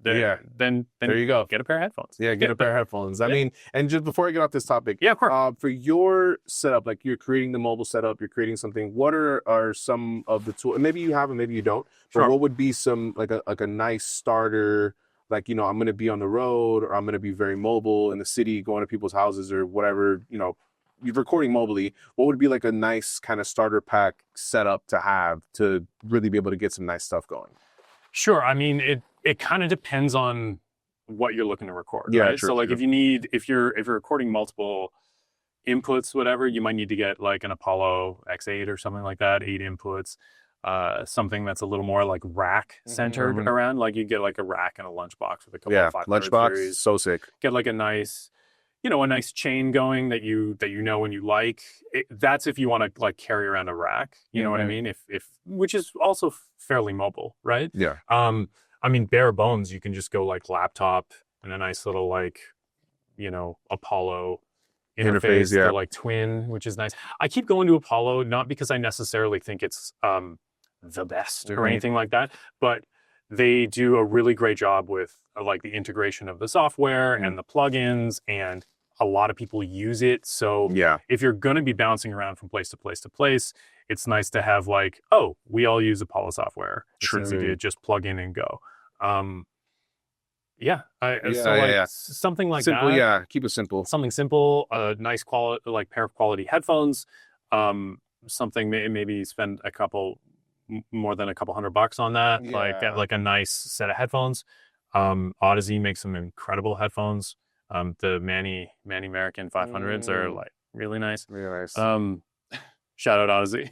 then there you go. Get a pair of headphones. Yeah, get a pair of headphones. I mean, and just before I get off this topic, of course. For your setup, like you're creating the mobile setup, you're creating something. What are some of the tools? Maybe you have them, maybe you don't. But what would be some like a nice starter? Like, you know, I'm going to be on the road, or I'm going to be very mobile in the city, going to people's houses or whatever, you know, you're recording mobily. What would be like a nice kind of starter pack setup to have to really be able to get some nice stuff going? Sure. I mean, it kind of depends on what you're looking to record. Yeah, right? true, so like true. if you're recording multiple inputs, whatever, you might need to get like an Apollo X8 or something like that, 8 inputs. Something that's a little more like rack centered around, like you get like a rack and a lunchbox with a couple of 500 lunchbox series. So sick. Get like a nice, you know, a nice chain going that you know and you like. That's if you want to like carry around a rack, you know what I mean? If which is also fairly mobile, right? Yeah. I mean, bare bones, you can just go like laptop and a nice little like, you know, Apollo interface, yeah. the like twin, which is nice. I keep going to Apollo not because I necessarily think it's the best or anything like that, but they do a really great job with like the integration of the software and the plugins, and a lot of people use it. So if you're going to be bouncing around from place to place to place, it's nice to have like, oh, we all use Apollo software. It's easy to just plug in and go. Something like simple, that. Yeah, keep it simple. Something simple, a nice quality, like pair of quality headphones. Something maybe spend more than a couple $100 on that. Like a nice set of headphones. Odyssey makes some incredible headphones. The Manny American 500s are like really nice. Really nice. Shout out Odyssey.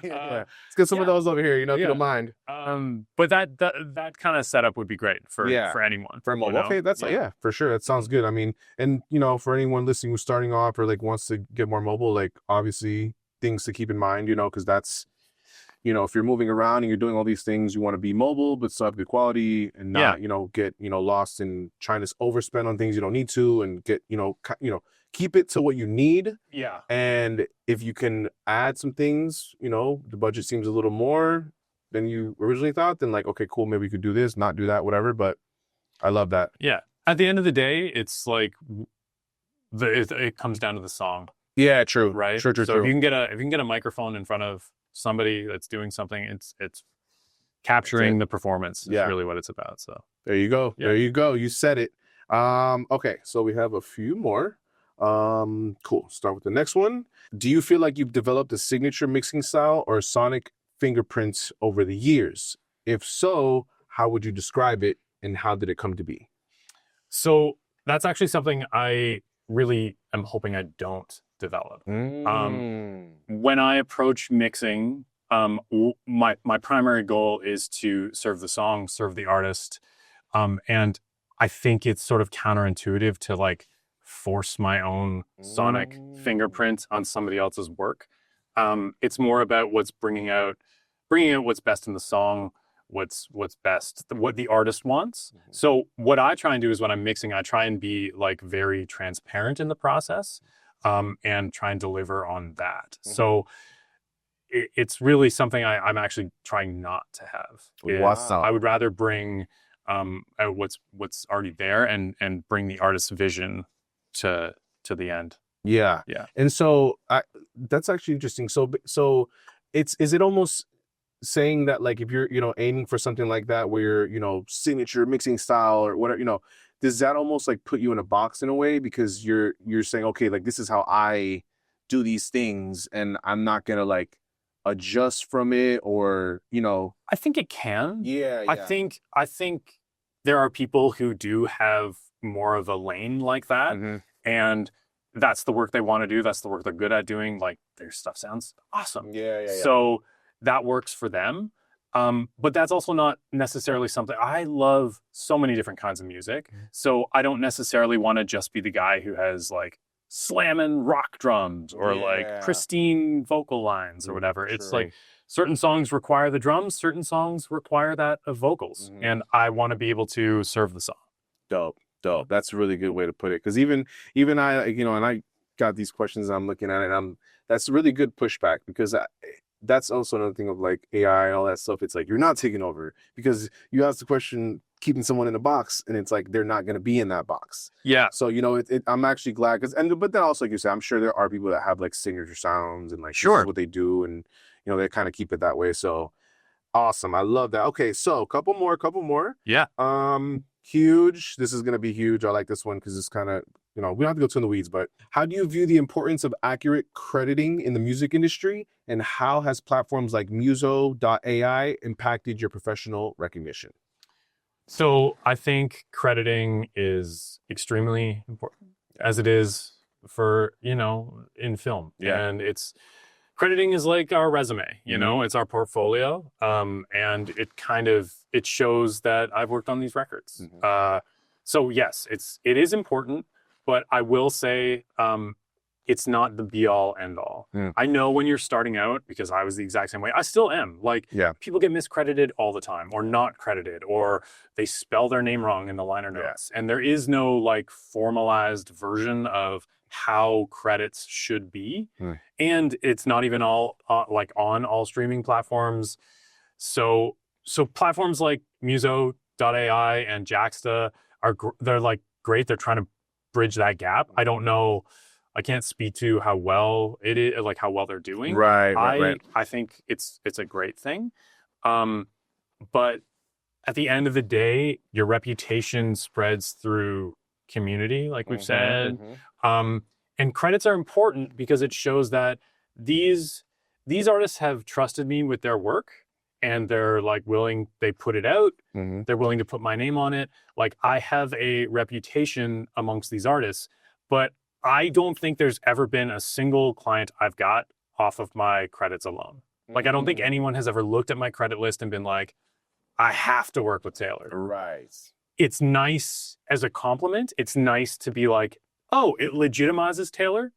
Let's get some of those over here, you know, if you don't mind. But that kind of setup would be great for anyone. For mobile. Okay, that's for sure. That sounds good. I mean, and you know, for anyone listening who's starting off or like wants to get more mobile, like obviously things to keep in mind, you know, because that's, you know, if you're moving around and you're doing all these things, you want to be mobile but still have good quality and not, you know, get, you know, lost in trying to overspend on things you don't need to, and get, you know, keep it to what you need. Yeah. And if you can add some things, you know, the budget seems a little more than you originally thought, then like, okay, cool, maybe we could do this, not do that, whatever. But I love that. Yeah. At the end of the day, it's like it comes down to the song. Yeah, true. Right. True. If you can get a microphone in front of somebody that's doing something, it's capturing the performance is really what it's about. So there you go. Yeah. There you go. You said it. Okay, so we have a few more. Cool. Start with the next one. Do you feel like you've developed a signature mixing style or sonic fingerprints over the years? If so, how would you describe it, and how did it come to be? So that's actually something I really am hoping I don't develop. When I approach mixing, my primary goal is to serve the song, serve the artist, and I think it's sort of counterintuitive to like force my own sonic fingerprint on somebody else's work. It's more about what's bringing out what's best in the song, what's best, what the artist wants. So what I try and do is when I'm mixing, I try and be like very transparent in the process, and try and deliver on that. So it's really something I'm actually trying not to have. I would rather bring out what's already there and bring the artist's vision to the end. Yeah. And so that's actually interesting. So is it almost saying that like if you're, you know, aiming for something like that where you're, you know, signature mixing style or whatever, you know, does that almost like put you in a box in a way, because you're saying, okay, like this is how I do these things and I'm not gonna like adjust from it, or, you know? I think it can. Yeah. I think there are people who do have more of a lane like that, and that's the work they want to do. That's the work they're good at doing. Like their stuff sounds awesome. Yeah. So that works for them. But that's also not necessarily something. I love so many different kinds of music. So I don't necessarily want to just be the guy who has like slamming rock drums or like pristine vocal lines or whatever. It's like certain songs require the drums, certain songs require that of vocals. And I want to be able to serve the song. Dope. That's a really good way to put it. Because even I, you know, and I got these questions and I'm looking at it, that's a really good pushback, because that's also another thing of like AI and all that stuff. It's like, you're not taking over, because you ask the question, keeping someone in a box, and it's like they're not going to be in that box. Yeah. So I'm actually glad but then also, like you said, I'm sure there are people that have like signature sounds and like this is what they do, and they kind of keep it that way. So awesome, I love that. Okay, so couple more. Yeah. Huge. This is going to be huge. I like this one because it's kind of we don't have to go too in the weeds, but how do you view the importance of accurate crediting in the music industry, and how has platforms like Muso.ai impacted your professional recognition? So I think crediting is extremely important, as it is for, in film. Yeah. And crediting is like our resume, it's our portfolio. And it shows that I've worked on these records. So yes, it is important, but I will say, it's not the be all end all. I know when you're starting out, because I was the exact same way. I still am. People get miscredited all the time, or not credited, or they spell their name wrong in the liner notes. And there is no formalized version of how credits should be. And it's not even all on all streaming platforms. So platforms like Muso.ai and Jaxsta they're great. They're trying to bridge that gap. I don't know. I can't speak to how well it is, how well they're doing. Right. I think it's a great thing. But at the end of the day, your reputation spreads through community, like we've said. And credits are important because it shows that these artists have trusted me with their work, and they're willing, they put it out. They're willing to put my name on it. I have a reputation amongst these artists, but I don't think there's ever been a single client I've got off of my credits alone. I don't think anyone has ever looked at my credit list and been like, I have to work with Taylor. Right. It's nice as a compliment. It's nice to be like, oh, it legitimizes Taylor.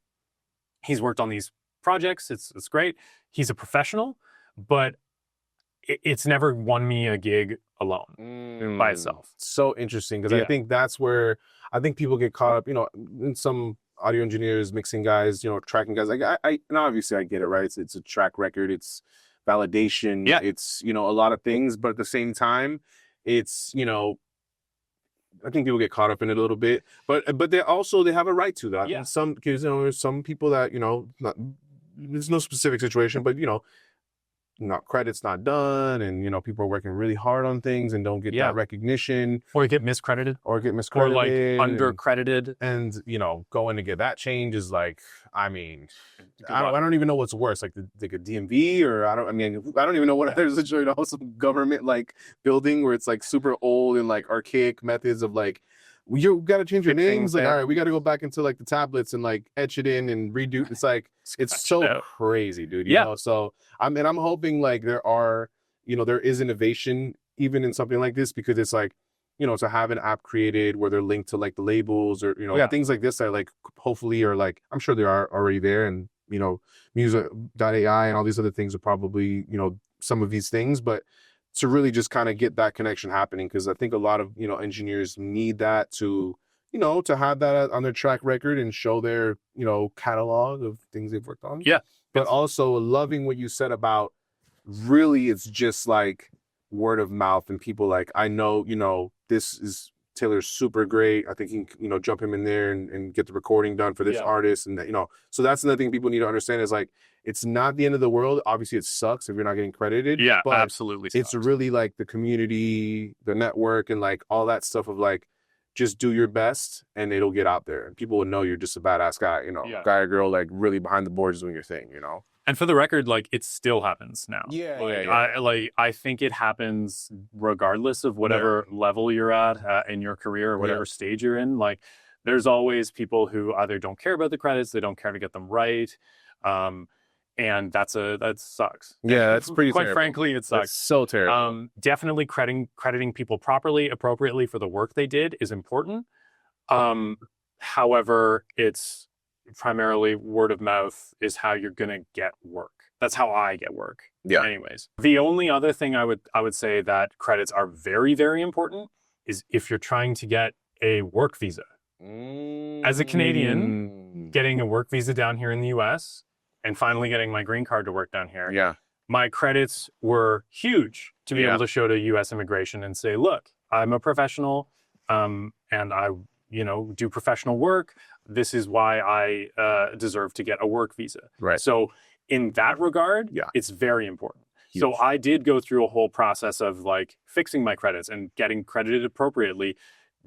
He's worked on these projects. It's great. He's a professional, but it's never won me a gig alone by itself. So interesting, because I think that's where people get caught up, in some audio engineers, mixing guys, tracking guys. And obviously I get it, right? It's a track record, it's validation, it's, a lot of things, but at the same time, it's, I think people get caught up in it a little bit, but they have a right to that. Yeah. And there's some people that, there's no specific situation, but, not credit's not done, and people are working really hard on things and don't get that recognition, or get miscredited, or undercredited, and going to get that change is I don't even know what's worse, like a DMV, or I don't even know what there's some government building where it's super old and archaic methods of you got to change your names. All right, we got to go back into the tablets and etch it in and redo. It's it's so crazy, dude. You know? So I'm hoping there is innovation even in something like this, because it's to have an app created where they're linked to the labels, or things like this that hopefully are I'm sure they are already there, and Muso.ai and all these other things are probably some of these things, but to really just kind of get that connection happening, because I think a lot of engineers need that to to have that on their track record and show their catalog of things they've worked on. But also loving what you said about really it's just word of mouth, and people I know this is Taylor's super great. I think you can jump him in there and get the recording done for this artist, and so that's another thing people need to understand is it's not the end of the world. Obviously, it sucks if you're not getting credited. Yeah, but absolutely. It's really the community, the network, and all that stuff of just do your best and it'll get out there, and people will know you're just a badass guy, guy or girl, really behind the boards doing your thing, And for the record, it still happens now. I think it happens regardless of whatever level you're at in your career, or whatever stage you're in. There's always people who either don't care about the credits, they don't care to get them right. And that sucks. Yeah, that's pretty quite terrible. Frankly, it sucks. That's so terrible. Definitely crediting people properly, appropriately for the work they did is important. However, it's primarily word of mouth is how you're gonna get work. That's how I get work. Yeah. Anyways, the only other thing I would say that credits are very, very important is if you're trying to get a work visa. As a Canadian, getting a work visa down here in the US and finally getting my green card to work down here. Yeah. My credits were huge to be able to show to US immigration and say, look, I'm a professional, and I, do professional work. This is why I deserve to get a work visa. Right. So in that regard, it's very important. Huge. So I did go through a whole process of like fixing my credits and getting credited appropriately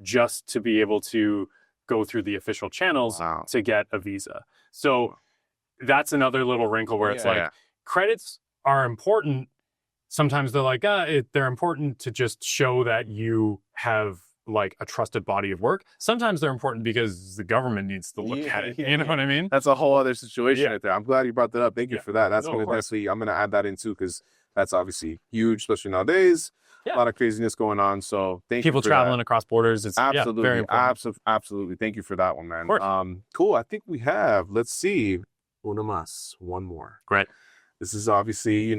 just to be able to go through the official channels to get a visa. So that's another little wrinkle where it's credits are important. Sometimes they're like, they're important to just show that you have like a trusted body of work. Sometimes they're important because the government needs to look at it. You know what I mean? That's a whole other situation right there. I'm glad you brought that up. Thank you for that. That's going to definitely, I'm going to add that in too, because that's obviously huge, especially nowadays. A lot of craziness going on. So thank you for traveling across borders. It's absolutely, very important. Absolutely. Thank you for that one, man. Cool. I think we have, let's see, una más, one more. Great. This is obviously,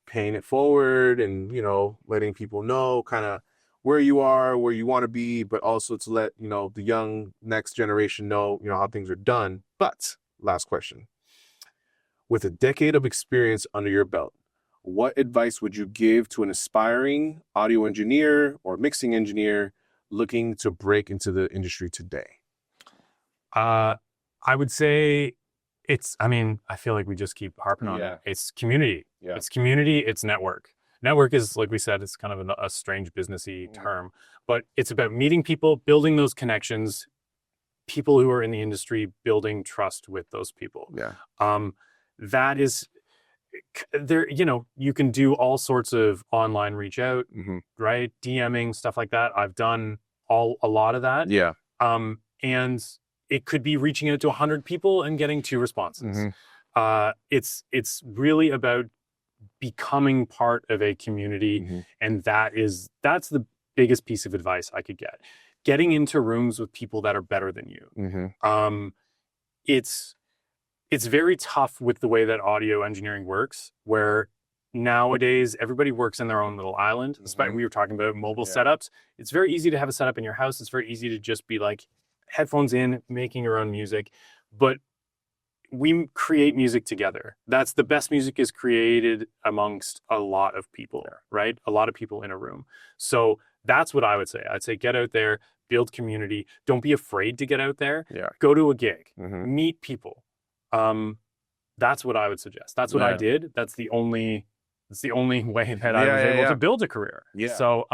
paying it forward and, letting people know kind of where you are, where you want to be, but also to let, the young next generation know, how things are done. But last question. With a decade of experience under your belt, what advice would you give to an aspiring audio engineer or mixing engineer looking to break into the industry today? I would say I feel like we just keep harping on it. It's community. Yeah. It's community, it's network. Network is, like we said, it's kind of a strange businessy term, but it's about meeting people, building those connections, people who are in the industry, building trust with those people. Yeah. That is there, you can do all sorts of online reach out, right? DMing, stuff like that. I've done a lot of that. Yeah. And it could be reaching out to 100 people and getting 2 responses. It's really about becoming part of a community. And that's the biggest piece of advice I could get. Getting into rooms with people that are better than you. It's very tough with the way that audio engineering works, where nowadays everybody works in their own little island. We were talking about mobile setups. It's very easy to have a setup in your house. It's very easy to just be like headphones in, making your own music. But we create music together. That's the best music is created amongst a lot of people, right? A lot of people in a room. So that's what I would say. I'd say get out there, build community. Don't be afraid to get out there. Go to a gig, meet people. That's what I would suggest. That's what I did. That's the only way that I was able to build a career. So,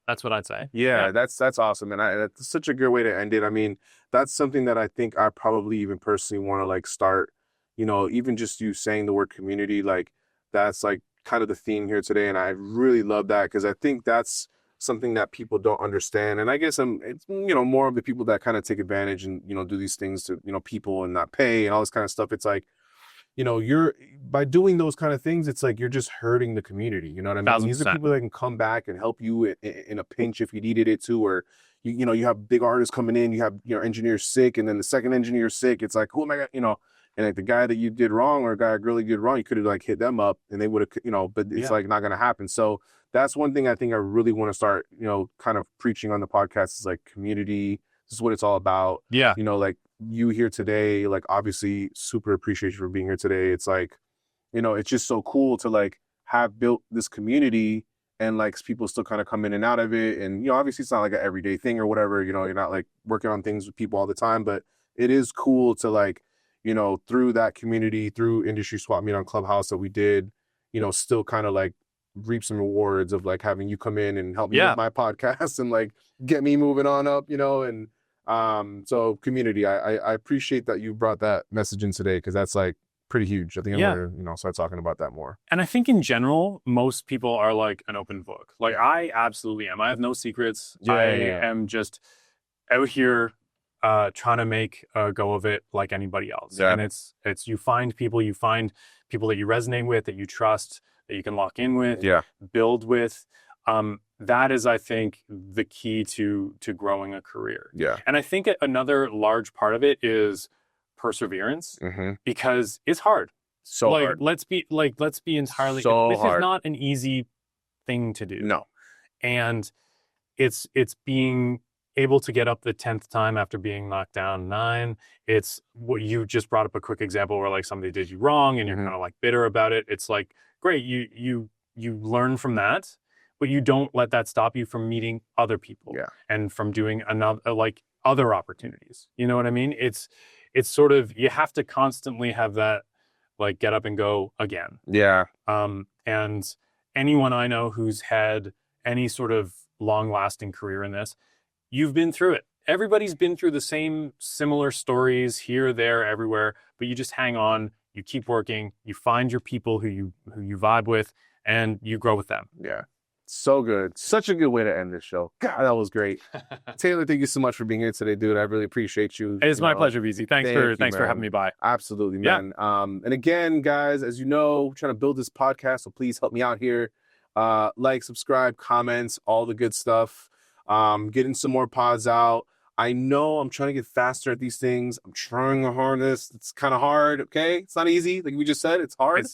that's what I'd say. That's awesome. And that's such a good way to end it. I mean, that's something that I think I probably even personally want to like start, even just you saying the word community, like that's like kind of the theme here today. And I really love that because I think that's something that people don't understand. And I guess it's, more of the people that kind of take advantage and, do these things to, people and not pay and all this kind of stuff. It's like, you're by doing those kind of things, it's like you're just hurting the community. You know what I mean? 1,000%. These are people that can come back and help you in a pinch if you needed it to, or you have big artists coming in, you have your engineer sick, and then the second engineer sick. It's like, who am I gonna, and like the guy that you did wrong or a guy that really did wrong, you could have like hit them up and they would have, but it's like not gonna happen. So that's one thing I think I really want to start, kind of preaching on the podcast is like community. This is what it's all about. Yeah. Like you here today, like obviously super appreciate you for being here today. It's like, it's just so cool to like have built this community and like people still kind of come in and out of it. And, obviously it's not like an everyday thing or whatever, you're not like working on things with people all the time, but it is cool to like, through that community, through industry swap meet on Clubhouse that we did, still kind of like reap some rewards of like having you come in and help me with my podcast and like get me moving on up, and so community, I appreciate that you brought that message in today because that's like pretty huge. I think I'm gonna start talking about that more. And I think in general, most people are like an open book. Like I absolutely am. I have no secrets. I am just out here trying to make a go of it like anybody else. And it's you find people that you resonate with, that you trust, that you can lock in with, build with. That is, I think, the key to growing a career. Yeah. And I think another large part of it is perseverance, because it's hard. So like, hard. Let's be entirely. This is not an easy thing to do. No. And it's being able to get up the 10th time after being knocked down 9. It's what you just brought up a quick example where like somebody did you wrong and you're kind of like bitter about it. It's like, great, you learn from that, but you don't let that stop you from meeting other people and from doing other opportunities. You know what I mean? It's sort of, you have to constantly have that like get up and go again. Yeah. And anyone I know who's had any sort of long-lasting career in this, you've been through it. Everybody's been through the same similar stories here, there, everywhere, but you just hang on, you keep working, you find your people who you vibe with, and you grow with them. Yeah. So good. Such a good way to end this show. God, that was great. Taylor, thank you so much for being here today, dude. I really appreciate you. It's my pleasure, Beezy. Thanks for having me by. Absolutely, man. And again, guys, as you know, we're trying to build this podcast, so please help me out here. Like, subscribe, comments, all the good stuff. Getting some more pods out. I know I'm trying to get faster at these things. I'm trying the hardest. It's kind of hard, okay? It's not easy. Like we just said, it's hard.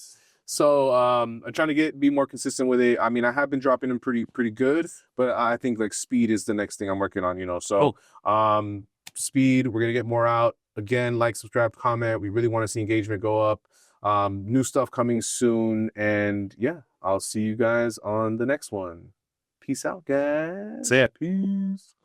So I'm trying to be more consistent with it. I mean, I have been dropping them pretty good, but I think like speed is the next thing I'm working on, you know. So speed, we're gonna get more out. Again, like, subscribe, comment. We really want to see engagement go up. New stuff coming soon. And yeah, I'll see you guys on the next one. Peace out, guys. See ya. Peace.